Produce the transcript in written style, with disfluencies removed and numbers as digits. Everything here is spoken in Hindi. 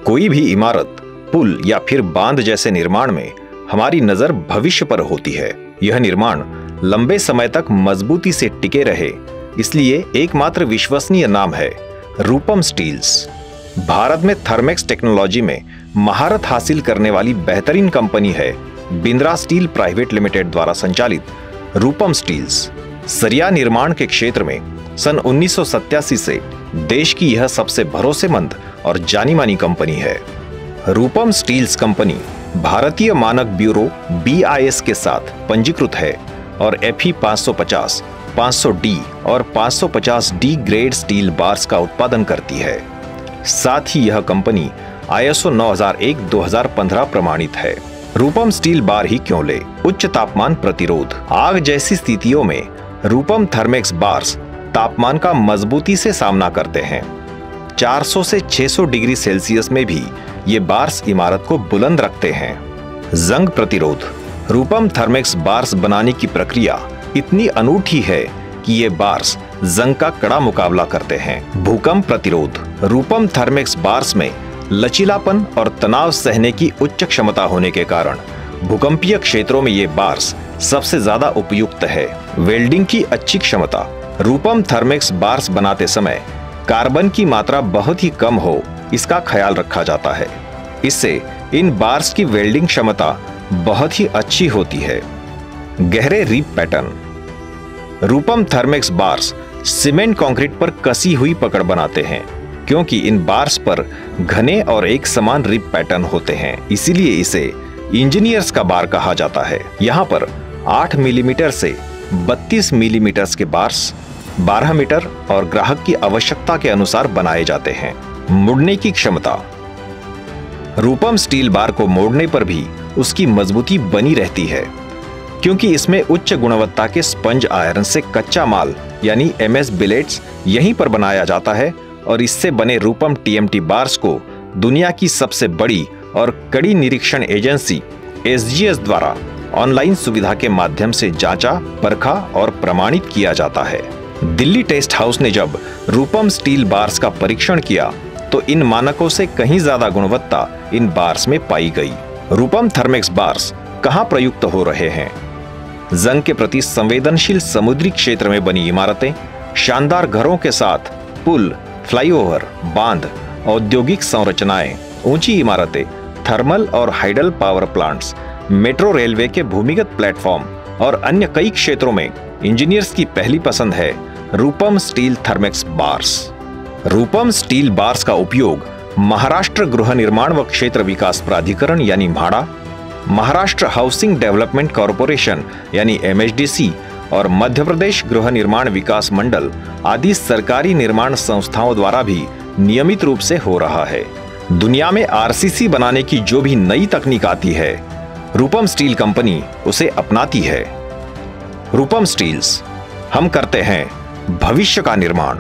कोई भी इमारत, पुल या फिर बांध जैसे निर्माण में हमारी नजर भविष्य पर होती है। यह निर्माण लंबे समय तक मजबूती से टिके रहे, इसलिए एकमात्र विश्वसनीय नाम है रूपम स्टील्स। भारत में थर्मेक्स टेक्नोलॉजी में महारत हासिल करने वाली बेहतरीन कंपनी है बिंद्रा स्टील प्राइवेट लिमिटेड द्वारा संचालित रूपम स्टील्स। सरिया निर्माण के क्षेत्र में सन 1987 से देश की यह सबसे भरोसेमंद और जानी मानी कंपनी है। रूपम स्टील्स कंपनी भारतीय मानक ब्यूरो BIS के साथ पंजीकृत है और FE 550, 500D और 550D ग्रेड स्टील बार्स का उत्पादन करती है। साथ ही यह कंपनी ISO 9001-2015 प्रमाणित है। रूपम स्टील बार ही क्यों ले? उच्च तापमान प्रतिरोध। आग जैसी स्थितियों में रूपम थर्मेक्स बार्स तापमान का मजबूती से सामना करते हैं। 400 से 600 डिग्री सेल्सियस में भी ये बार्स इमारत को बुलंद रखते हैं। जंग प्रतिरोध। रूपम थर्मेक्स बार्स बनाने की प्रक्रिया इतनी अनूठी है कि ये बार्स जंग का कड़ा मुकाबला करते हैं। भूकंप प्रतिरोध। रूपम थर्मेक्स बार्स में लचीलापन और तनाव सहने की उच्च क्षमता होने के कारण भूकंपीय क्षेत्रों में ये बार्स सबसे ज्यादा उपयुक्त है। वेल्डिंग की अच्छी क्षमता। रूपम थर्मेक्स बार्स बनाते समय कार्बन की मात्रा बहुत ही कम हो, इसका ख्याल रखा जाता है। इससे इन बार्स की वेल्डिंग क्षमता बहुत ही अच्छी होती है। गहरे रिप पैटर्न। रूपम थर्मेक्स बार्स सीमेंट कंक्रीट पर कसी हुई पकड़ बनाते हैं, क्योंकि इन बार्स पर घने और एक समान रिप पैटर्न होते हैं, इसीलिए इसे इंजीनियर्स का बार कहा जाता है। यहाँ पर 8 मिलीमीटर से 32 मिलीमीटर के बार्स 12 मीटर और ग्राहक की आवश्यकता के अनुसार बनाए जाते हैं। मुड़ने की क्षमता। रूपम स्टील बार को मोड़ने पर भी उसकी मजबूती बनी रहती है, क्योंकि इसमें उच्च गुणवत्ता के स्पंज आयरन से कच्चा माल यानी MS बिलेट्स यहीं पर बनाया जाता है और इससे बने रूपम TMT बार्स को दुनिया की सबसे बड़ी और कड़ी निरीक्षण एजेंसी SGS द्वारा ऑनलाइन सुविधा के माध्यम से जांचा, परखा और प्रमाणित किया जाता है। दिल्ली टेस्ट हाउस ने जब रूपम स्टील बार्स का परीक्षण किया तो इन मानकों से कहीं ज्यादा गुणवत्ता इन बार्स में पाई गई। रूपम थर्मेक्स बार्स कहां प्रयुक्त हो रहे हैं? जंग के प्रति संवेदनशील समुद्री क्षेत्र में बनी इमारतें, शानदार घरों के साथ पुल, फ्लाईओवर, बांध, औद्योगिक संरचनाएं, ऊंची इमारतें, थर्मल और hydel power plants, metro railway के भूमिगत प्लेटफॉर्म और अन्य कई क्षेत्रों में इंजीनियर्स की पहली पसंद है रूपम स्टील थर्मेक्स बार्स। रूपम स्टील बार्स का उपयोग महाराष्ट्र गृह निर्माण व क्षेत्र विकास प्राधिकरण यानी MHADA, Maharashtra housing development corporation यानी MHDC और मध्य प्रदेश गृह निर्माण विकास मंडल आदि सरकारी निर्माण संस्थाओं द्वारा भी नियमित रूप से हो रहा है। दुनिया में RCC बनाने की जो भी नई तकनीक आती है, रूपम स्टील कंपनी उसे अपनाती है। रूपम स्टील्स, हम करते हैं भविष्य का निर्माण।